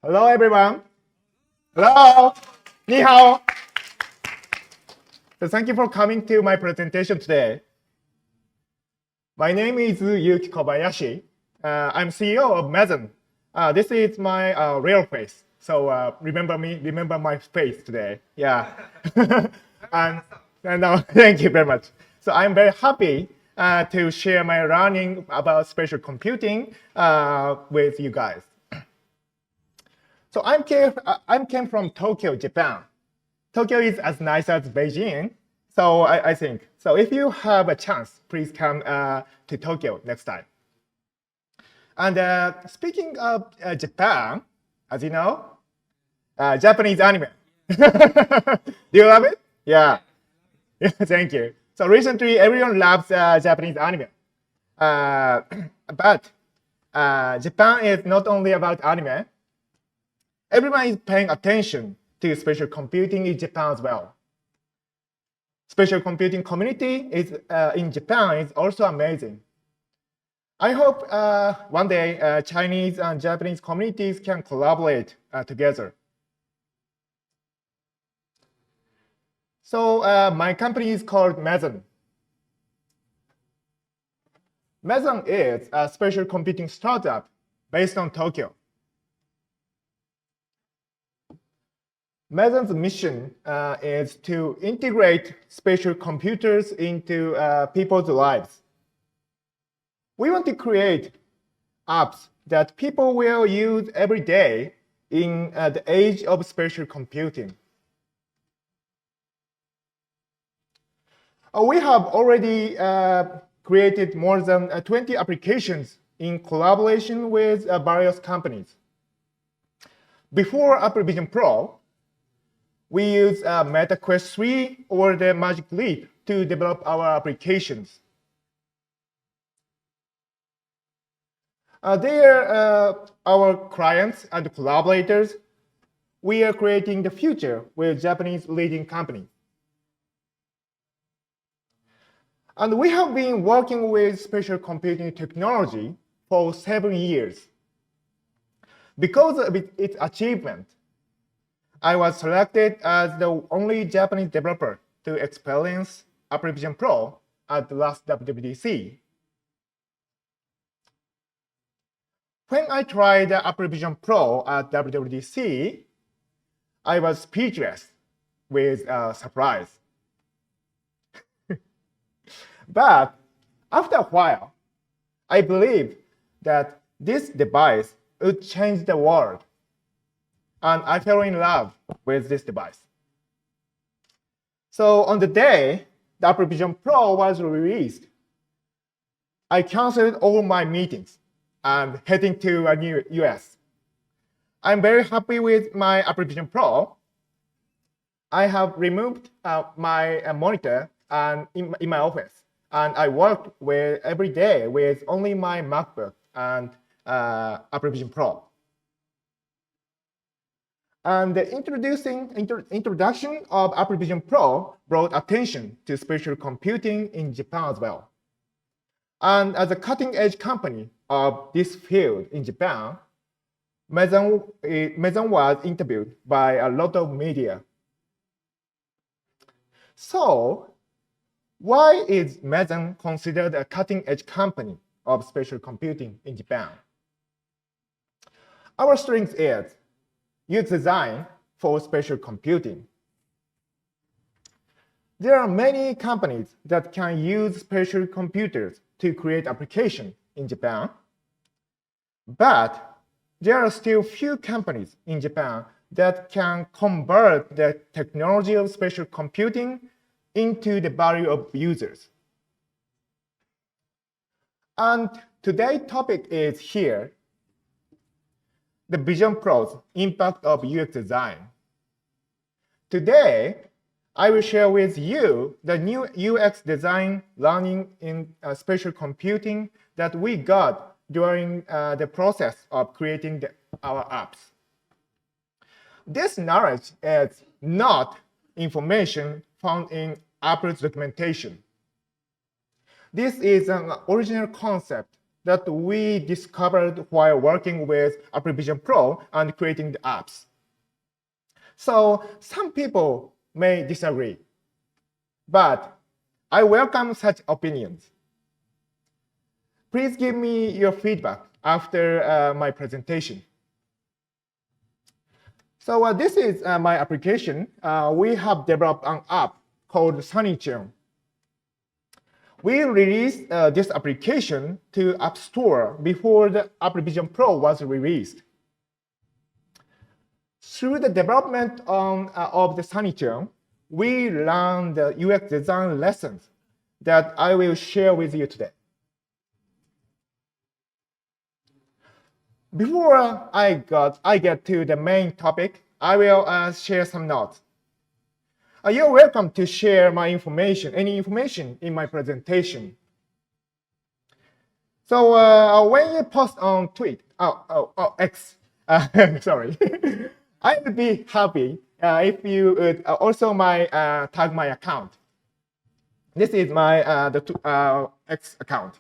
Hello, everyone. Hello. 你好. So thank you for coming to my presentation today. My name is Yuki Kobayashi. I'm CEO of Mazen. This is my real face. So remember me, remember my face today. Yeah. and thank you very much. So I'm very happy to share my learning about spatial computing with you guys. So I came from Tokyo, Japan. Tokyo is as nice as Beijing, so I think. So if you have a chance, please come to Tokyo next time. And speaking of Japan, as you know, Japanese anime. Do you love it? Yeah. Thank you. So recently, everyone loves Japanese anime. But Japan is not only about anime. Everyone is paying attention to spatial computing in Japan as well. Spatial computing community is in Japan is also amazing. I hope one day Chinese and Japanese communities can collaborate together. So my company is called Mazen. Mazen is a spatial computing startup based on Tokyo. Mazen's mission is to integrate spatial computers into people's lives. We want to create apps that people will use every day in the age of spatial computing. We have already created more than 20 applications in collaboration with various companies. Before Apple Vision Pro, we use MetaQuest 3 or the Magic Leap to develop our applications. They are our clients and collaborators. We are creating the future with Japanese leading companies. And we have been working with spatial computing technology for 7 years. Because of its achievement, I was selected as the only Japanese developer to experience Apple Vision Pro at the last WWDC. When I tried Apple Vision Pro at WWDC, I was speechless with surprise. But after a while, I believed that this device would change the world. And I fell in love with this device. So on the day the Apple Vision Pro was released, I canceled all my meetings and heading to a new US. I'm very happy with my Apple Vision Pro. I have removed my monitor and in my office, and I worked every day with only my MacBook and Apple Vision Pro. And the introduction of Apple Vision Pro brought attention to spatial computing in Japan as well. And as a cutting-edge company of this field in Japan, Mazen was interviewed by a lot of media. So, why is Mazen considered a cutting-edge company of spatial computing in Japan? Our strength is UX design for spatial computing. There are many companies that can use spatial computers to create applications in Japan, but there are still few companies in Japan that can convert the technology of spatial computing into the value of users. And today's topic is here, the Vision Pro's impact of UX design. Today, I will share with you the new UX design learning in spatial computing that we got during the process of creating our apps. This knowledge is not information found in Apple's documentation. This is an original concept that we discovered while working with Apple Vision Pro and creating the apps. So some people may disagree, but I welcome such opinions. Please give me your feedback after my presentation. So this is my application. We have developed an app called SunnyTune. We released this application to App Store before the Apple Vision Pro was released. Through the development of the SunnyTune, we learned the UX design lessons that I will share with you today. Before I get to the main topic, I will share some notes. You're welcome to share my information, any information in my presentation. So when you post on X, sorry, I would be happy if you would also tag my account. This is my X account.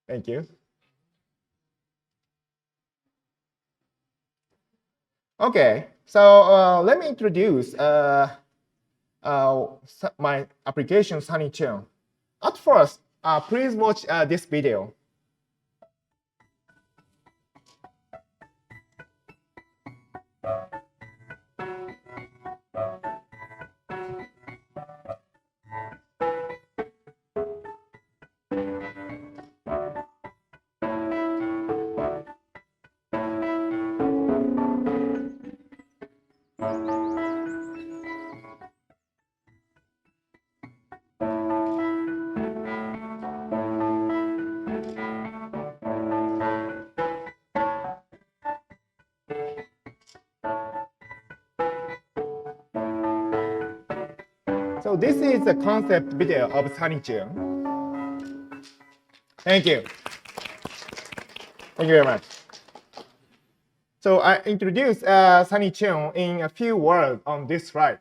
Thank you. Okay, so let me introduce my application SunnyTune. At first, please watch this video. So this is the concept video of SunnyTune. Thank you. Thank you very much. So I introduced SunnyTune in a few words on this slide.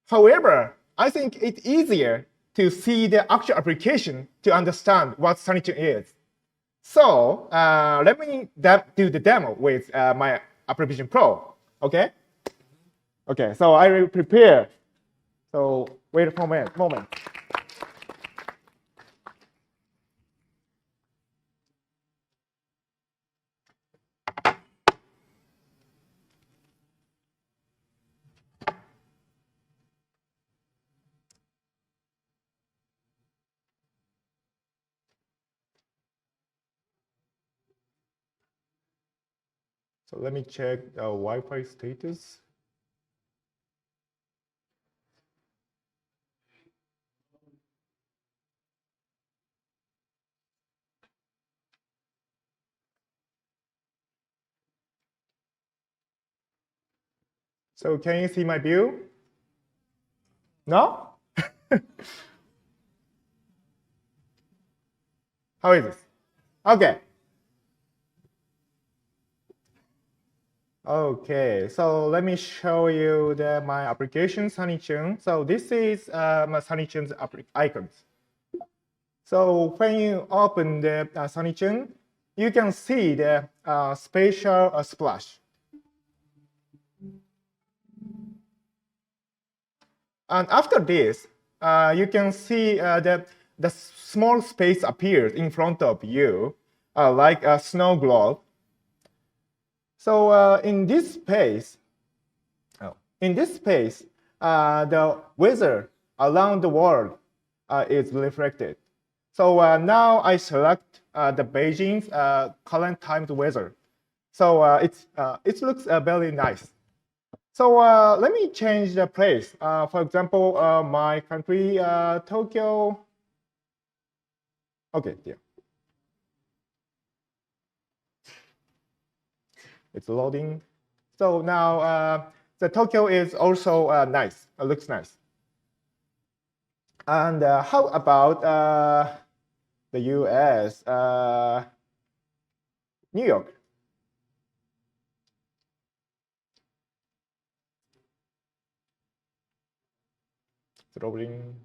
However, I think it's easier to see the actual application to understand what SunnyTune is. So let me do the demo with my Apple Vision Pro. Okay? Okay, so I will prepare. So wait for a moment. So let me check the Wi-Fi status. So can you see my view? No? How is this? Okay. Okay, so let me show you my application, SunnyTune. So this is my SunnyTune's icons. So when you open the SunnyTune, you can see the spatial splash. And after this, you can see that the small space appears in front of you, like a snow globe. So in this space, the weather around the world is reflected. So now I select the Beijing's current timed weather. So it looks very nice. So let me change the place. For example, my country, Tokyo. Okay, yeah. It's loading. So now the Tokyo is also nice. It looks nice. And how about the US, New York? It's loading.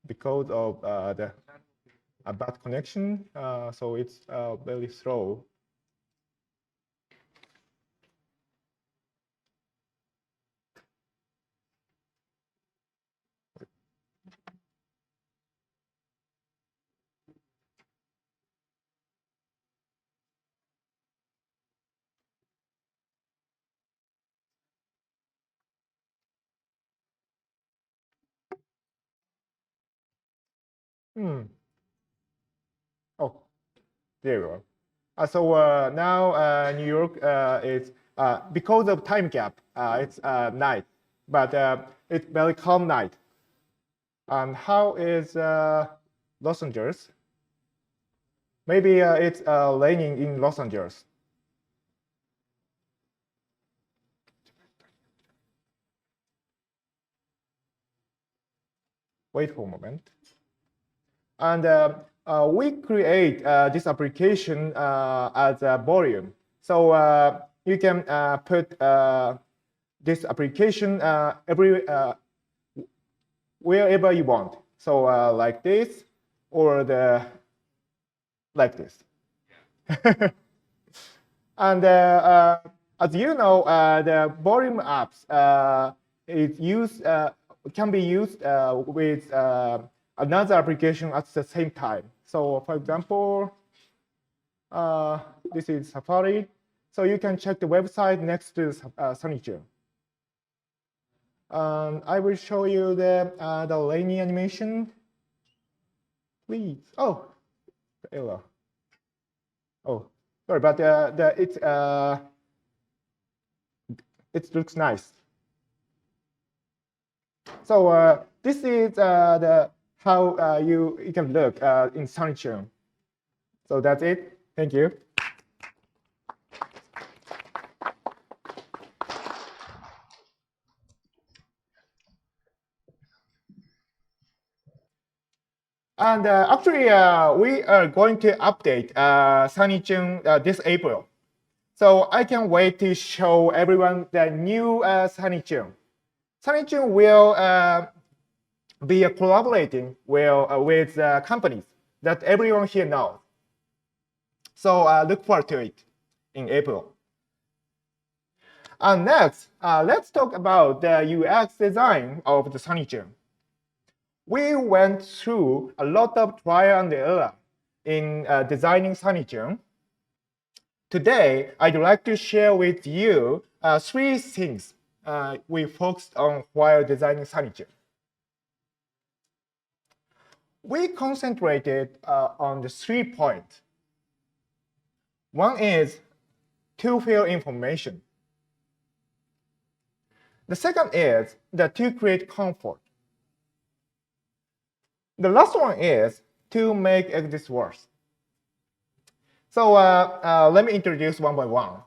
because of the bad connection, so it's very slow. Oh, there you are. So now New York is because of time gap. It's night, but it's very calm night. And how is Los Angeles? Maybe it's raining in Los Angeles. Wait for a moment. And we create this application as a volume. So you can put this application wherever you want. So like this, or like this. And as you know, the volume apps can be used with another application at the same time. So for example, this is Safari. So you can check the website next to Sunnychan. I will show you the rainy animation. Please. Oh, the error. Oh, sorry, but it looks nice. So this is how you can look in Sunnychan. So that's it. Thank you. And actually, we are going to update Sunnychan this April. So I can't wait to show everyone the new Sunnychan. Sunnychan will be collaborating with companies that everyone here knows. So look forward to it in April. Next, let's talk about the UX design of the Sunnychan. We went through a lot of trial and error in designing Sunnychan. Today, I'd like to share with you 3 things we focused on while designing Sunnychan. We concentrated on the 3 points. One is to fill information. The second is to create comfort. The last one is to make this worse. So let me introduce one by one.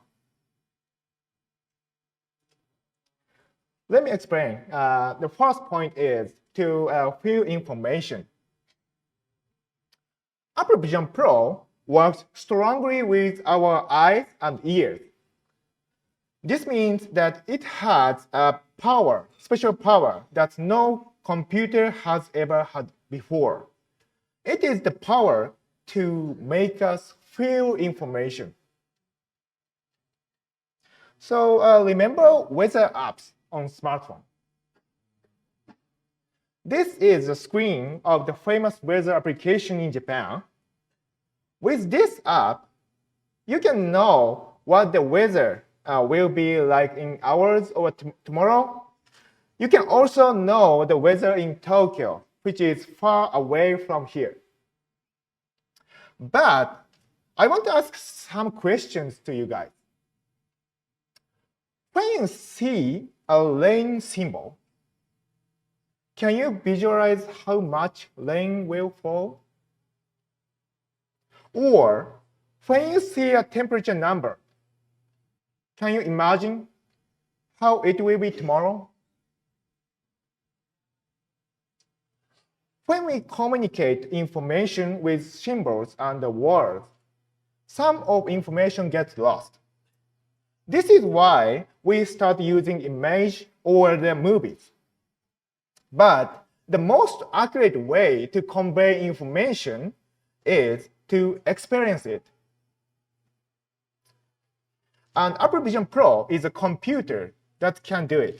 Let me explain. The first point is to fill information. Apple Vision Pro works strongly with our eyes and ears. This means that it has a power, special power that no computer has ever had before. It is the power to make us feel information. So remember weather apps on smartphone. This is the screen of the famous weather application in Japan. With this app, you can know what the weather will be like in hours or tomorrow. You can also know the weather in Tokyo, which is far away from here. But I want to ask some questions to you guys. When you see a rain symbol, can you visualize how much rain will fall? Or when you see a temperature number, can you imagine how it will be tomorrow? When we communicate information with symbols and words, some of information gets lost. This is why we start using image or the movies. But the most accurate way to convey information is to experience it. And Apple Vision Pro is a computer that can do it.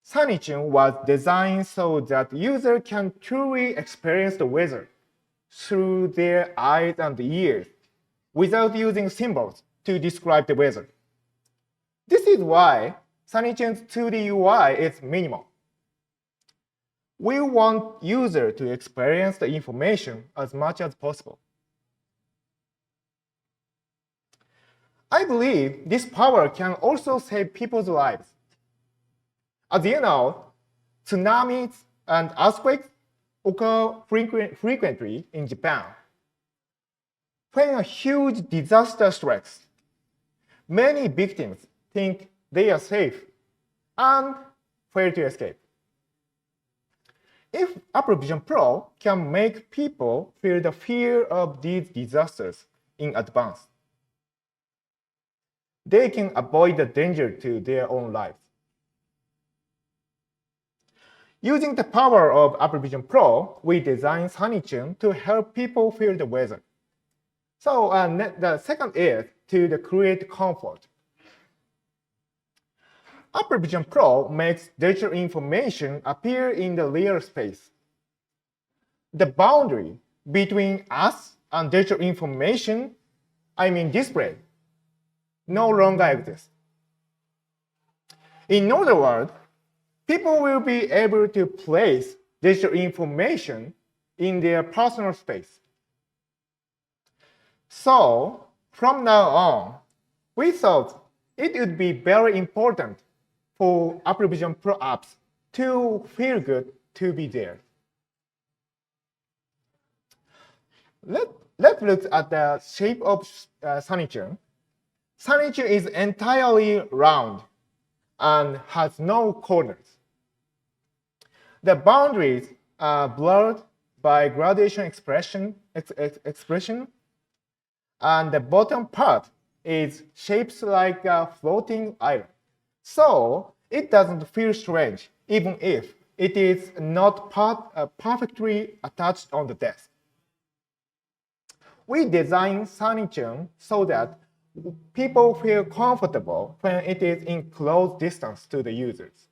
Sanichun was designed so that users can truly experience the weather through their eyes and ears without using symbols to describe the weather. This is why Sanichun's 2D UI is minimal. We want users to experience the information as much as possible. I believe this power can also save people's lives. As you know, tsunamis and earthquakes occur frequently in Japan. When a huge disaster strikes, many victims think they are safe and fail to escape. If Apple Vision Pro can make people feel the fear of these disasters in advance, they can avoid the danger to their own lives. Using the power of Apple Vision Pro, we designed Sanichun to help people feel the weather. So the second is to create comfort. Apple Vision Pro makes digital information appear in the real space. The boundary between us and digital information, display, no longer exists. In other words, people will be able to place digital information in their personal space. So, from now on, we thought it would be very important for Apple Vision Pro apps to feel good to be there. Let's look at the shape of Sanichun. Sanichun is entirely round and has no corners. The boundaries are blurred by gradation expression, and the bottom part is shaped like a floating island. So it doesn't feel strange, even if it is not perfectly attached on the desk. We designed Sanichun so that people feel comfortable when it is in close distance to the users.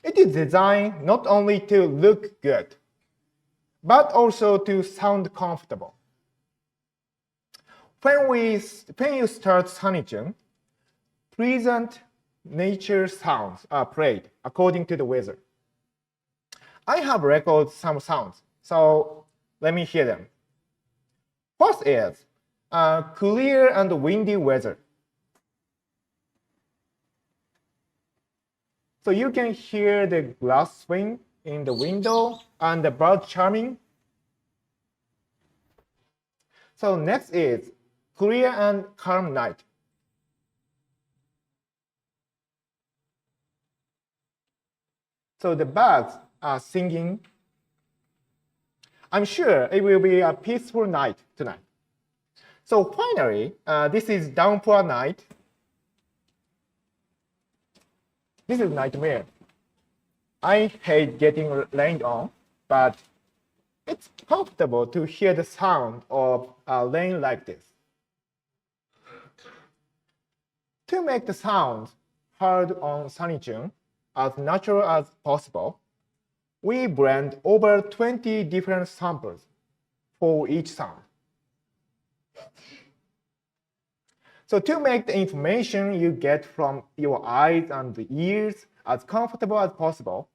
It is designed not only to look good, but also to sound comfortable. When you start Sanichun, pleasant nature sounds are played according to the weather. I have recorded some sounds, so let me hear them. First is clear and windy weather. So you can hear the glass swing in the window and the bird chirping. So next is clear and calm night. So the birds are singing. I'm sure it will be a peaceful night tonight. So finally, this is downpour night. This is nightmare. I hate getting rained on, but it's comfortable to hear the sound of rain like this. To make the sound heard on Sanichun as natural as possible, we blend over 20 different samples for each sound. So to make the information you get from your eyes and the ears as comfortable as possible,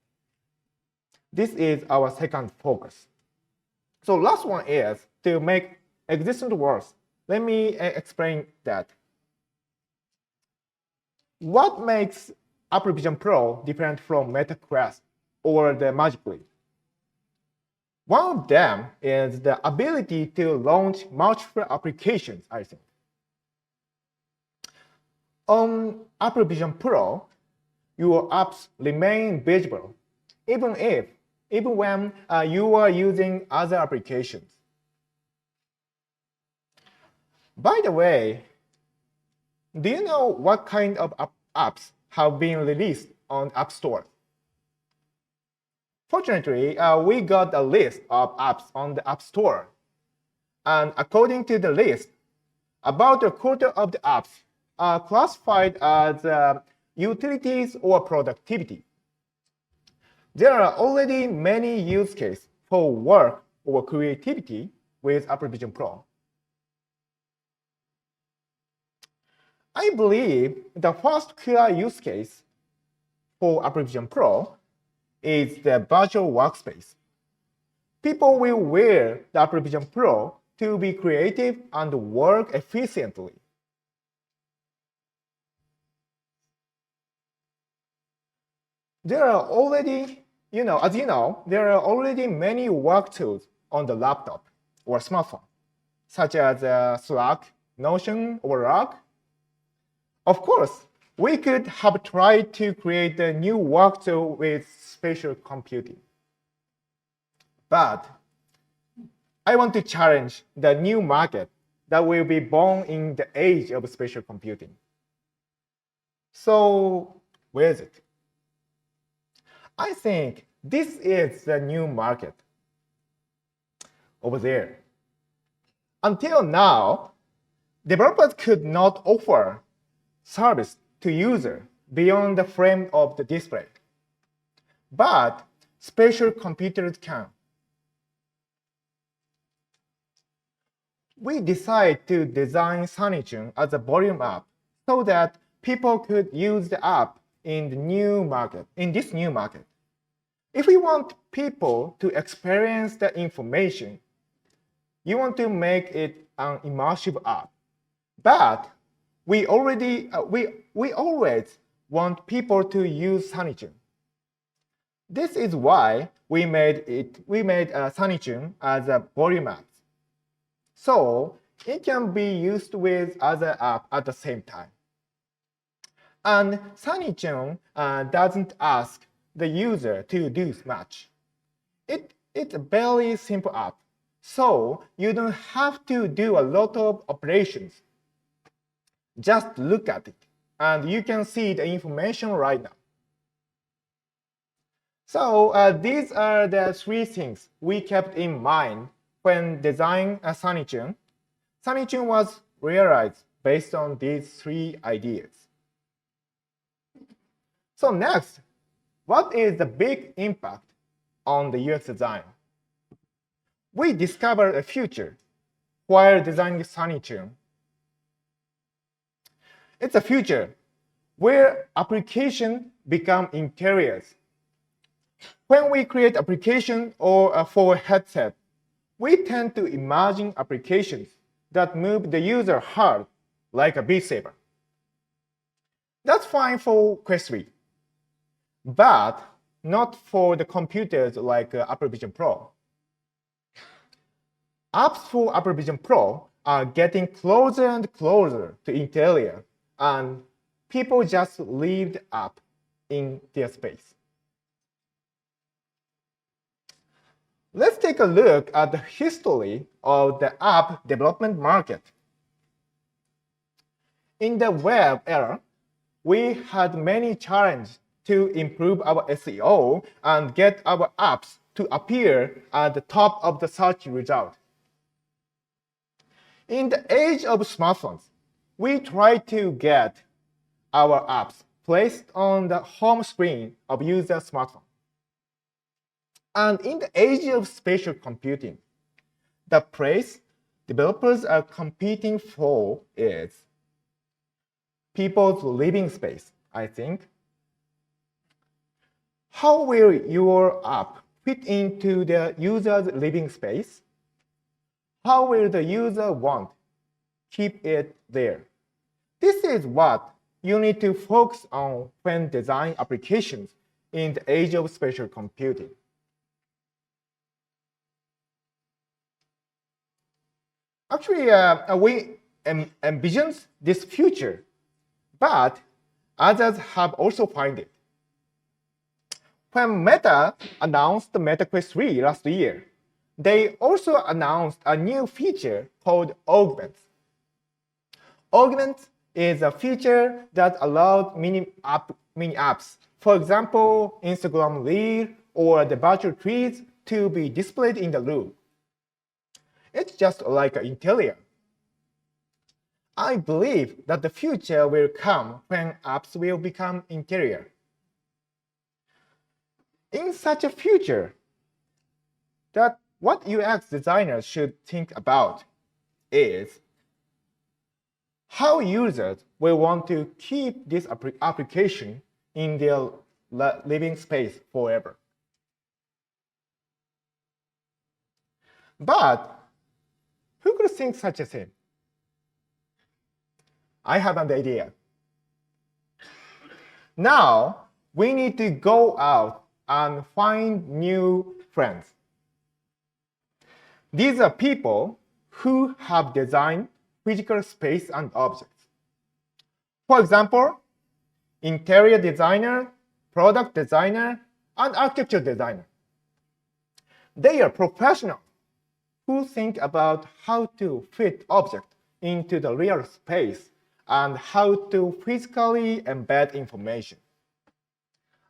this is our second focus. So last one is to make existent words. Let me explain that. What makes Apple Vision Pro different from Meta Quest or the Magic Leap? One of them is the ability to launch multiple applications, I think. On Apple Vision Pro, your apps remain visible, even when you are using other applications. By the way, do you know what kind of apps have been released on App Store. Fortunately, we got a list of apps on the App Store. And according to the list, about a quarter of the apps are classified as utilities or productivity. There are already many use cases for work or creativity with Apple Vision Pro. I believe the first clear use case for Apple Vision Pro is the virtual workspace. People will wear the Apple Vision Pro to be creative and work efficiently. There are already, as you know, there are already many work tools on the laptop or smartphone, such as Slack, Notion, or Rock. Of course, we could have tried to create a new work tool with spatial computing. But I want to challenge the new market that will be born in the age of spatial computing. So where is it? I think this is the new market over there. Until now, developers could not offer service to user beyond the frame of the display. But spatial computers can. We decided to design Sunnychun as a volume app so that people could use the app in this new market. If we want people to experience the information, you want to make it an immersive app. But we always want people to use Sunnychun. This is why we made Sunnychun as a volume app. So it can be used with other apps at the same time. And Sunnychun doesn't ask the user to do much. It's a very simple app, so you don't have to do a lot of operations. Just look at it, and you can see the information right now. So these are the three things we kept in mind when designing Sunnychun. Sunnychun was realized based on these three ideas. So next, what is the big impact on the UX design? We discovered a future while designing Sunnychun. It's a future where applications become interiors. When we create application or for a headset, we tend to imagine applications that move the user hard, like a Beat Saber. That's fine for Quest 3, but not for the computers like Apple Vision Pro. Apps for Apple Vision Pro are getting closer and closer to interior, and people just leave the app in their space. Let's take a look at the history of the app development market. In the web era, we had many challenges to improve our SEO and get our apps to appear at the top of the search result. In the age of smartphones, we try to get our apps placed on the home screen of user smartphone. And in the age of spatial computing, the place developers are competing for is people's living space, I think. How will your app fit into the user's living space? How will the user want to keep it there? This is what you need to focus on when designing applications in the age of spatial computing. Actually, we envision this future, but others have also found it. When Meta announced the Meta Quest 3 last year, they also announced a new feature called Augments. Augments is a feature that allows mini apps. For example, Instagram Reel or the virtual trees to be displayed in the room. It's just like an interior. I believe that the future will come when apps will become interior. In such a future, that what UX designers should think about is how users will want to keep this application in their living space forever. But who could think such a thing? I have an idea. Now, we need to go out and find new friends. These are people who have designed physical space and objects. For example, interior designer, product designer, and architecture designer. They are professionals who think about how to fit objects into the real space and how to physically embed information.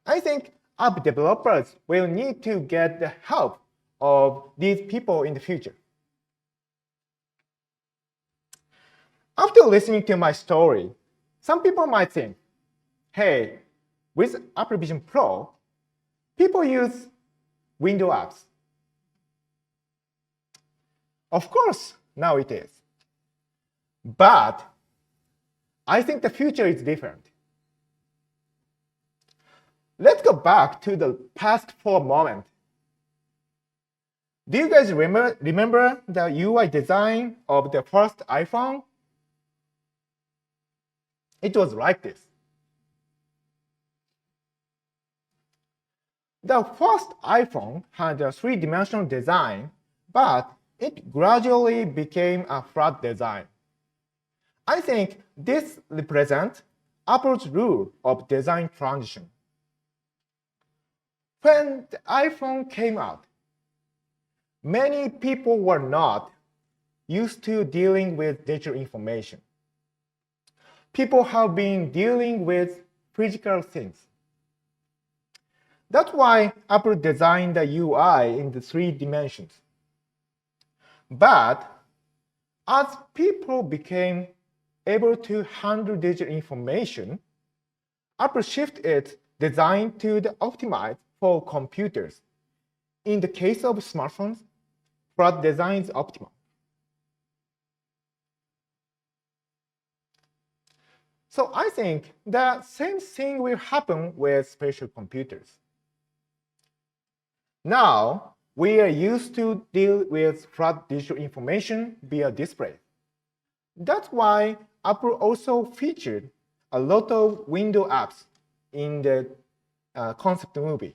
I think app developers will need to get the help of these people in the future. After listening to my story, some people might think, hey, with Apple Vision Pro, people use window apps. Of course, now it is. But I think the future is different. Let's go back to the past for a moment. Do you guys remember the UI design of the first iPhone? It was like this. The first iPhone had a three-dimensional design, but it gradually became a flat design. I think this represents Apple's rule of design transition. When the iPhone came out, many people were not used to dealing with digital information. People have been dealing with physical things. That's why Apple designed the UI in the 3 dimensions. But as people became able to handle digital information, Apple shifted its design to the optimized for computers. In the case of smartphones, flat design is optimal. So I think the same thing will happen with spatial computers. Now, we are used to deal with flat digital information via display. That's why Apple also featured a lot of window apps in the concept movie.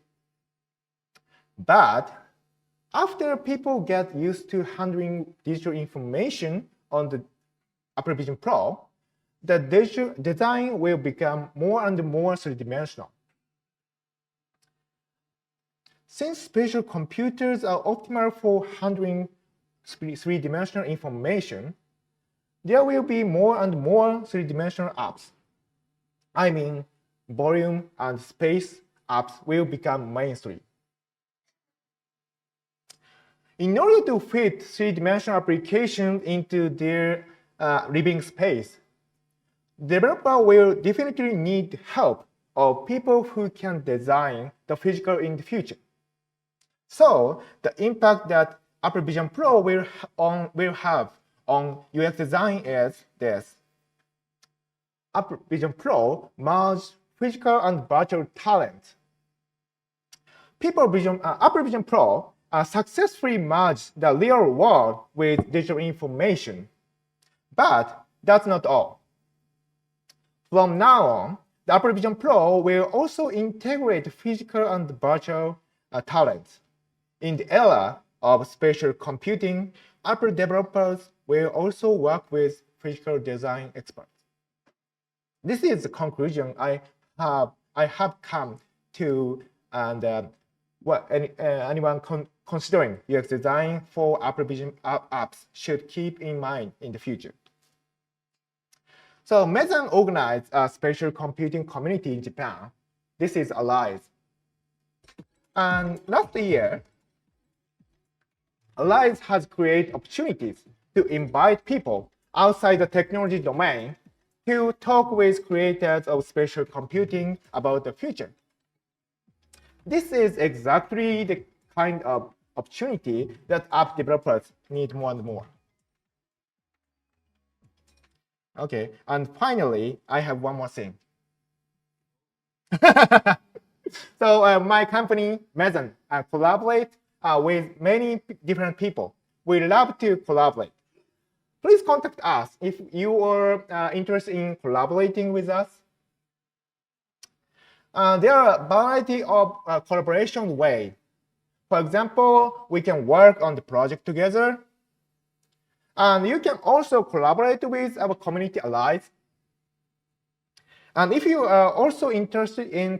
But after people get used to handling digital information on the Apple Vision Pro, the digital design will become more and more three-dimensional. Since spatial computers are optimal for handling three-dimensional information, there will be more and more three-dimensional apps. I mean, volume and space apps will become mainstream. In order to fit three-dimensional applications into their living space, developers will definitely need help of people who can design the physical in the future. So the impact that Apple Vision Pro will have on UX design is this. Apple Vision Pro merges physical and virtual talent. Apple Vision Pro successfully merged the real world with digital information. But that's not all. From now on, the Apple Vision Pro will also integrate physical and virtual talents. In the era of spatial computing, Apple developers will also work with physical design experts. This is the conclusion I have come to, and anyone considering UX design for Apple Vision apps should keep in mind in the future. So Maison organized a spatial computing community in Japan. This is ALICE. And last year, ALICE has created opportunities to invite people outside the technology domain to talk with creators of spatial computing about the future. This is exactly the kind of opportunity that app developers need more and more. Okay, and finally, I have one more thing. So my company, Maison, collaborate with many different people. We love to collaborate. Please contact us if you are interested in collaborating with us. There are a variety of collaboration ways. For example, we can work on the project together. And you can also collaborate with our community allies. And if you are also interested in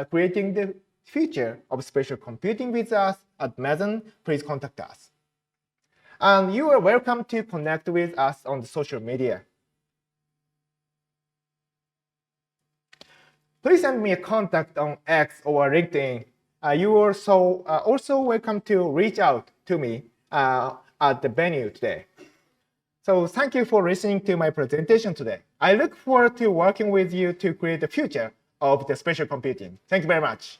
creating the future of spatial computing with us at Maison, please contact us. And you are welcome to connect with us on the social media. Please send me a contact on X or LinkedIn. You are also welcome to reach out to me at the venue today. So thank you for listening to my presentation today. I look forward to working with you to create the future of the spatial computing. Thank you very much.